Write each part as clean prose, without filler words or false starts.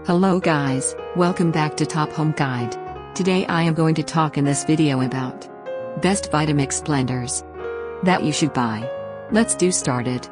Hello guys, welcome back to Top Home Guide. Today I am going to talk in this video about best Vitamix blenders that you should buy. Let's do started.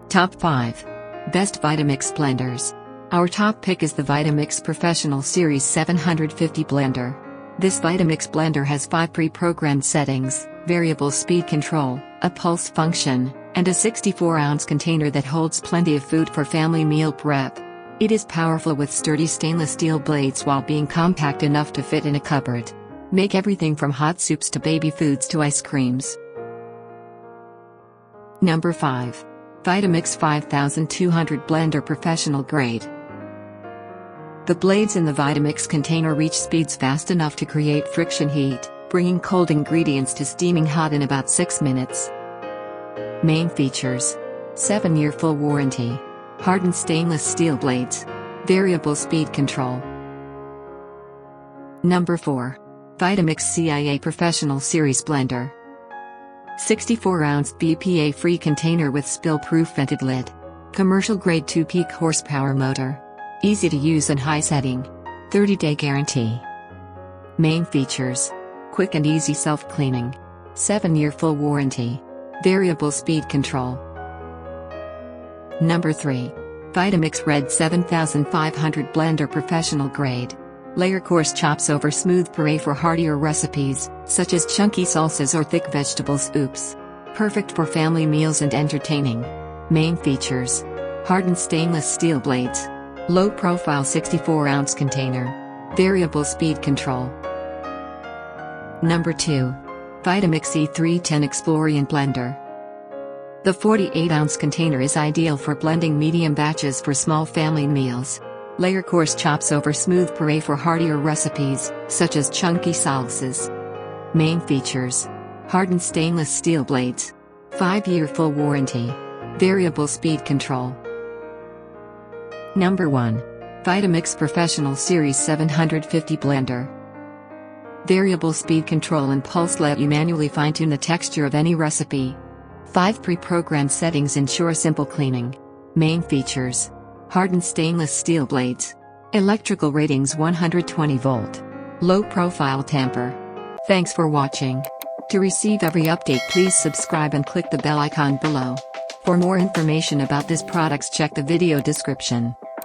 Top 5 Best Vitamix Blenders. Our top pick is the Vitamix Professional Series 750 blender. This Vitamix blender has 5 pre-programmed settings, variable speed control, a pulse function, and a 64-ounce container that holds plenty of food for family meal prep. It is powerful with sturdy stainless steel blades while being compact enough to fit in a cupboard. Make everything from hot soups to baby foods to ice creams. Number 5. Vitamix 5200 Blender Professional Grade. The blades in the Vitamix container reach speeds fast enough to create friction heat, bringing cold ingredients to steaming hot in about 6 minutes. Main features: 7-year full warranty, hardened stainless steel blades, variable speed control. Number 4. Vitamix CIA Professional Series Blender. 64-ounce BPA-free container with spill-proof vented lid. Commercial-grade 2-peak horsepower motor. Easy to use and high setting. 30-day guarantee. Main features: quick and easy self-cleaning, 7-year full warranty, variable speed control. Number 3. Vitamix Red 7500 Blender Professional Grade. Layer coarse chops over smooth puree for heartier recipes, such as chunky salsas or thick vegetable soups. Perfect for family meals and entertaining. Main features: hardened stainless steel blades, low-profile 64-ounce container, variable speed control. Number 2. Vitamix E310 Explorian Blender. The 48-ounce container is ideal for blending medium batches for small family meals. Layer coarse chops over smooth puree for heartier recipes, such as chunky salsas. Main features: hardened stainless steel blades, 5-year full warranty, variable speed control. Number 1. Vitamix Professional Series 750 Blender. Variable speed control and pulse let you manually fine-tune the texture of any recipe. 5 pre-programmed settings ensure simple cleaning. Main features: hardened stainless steel blades, electrical ratings 120 volt, low profile tamper. Thanks for watching. To receive every update, please subscribe and click the bell icon below. For more information about this products, check the video description.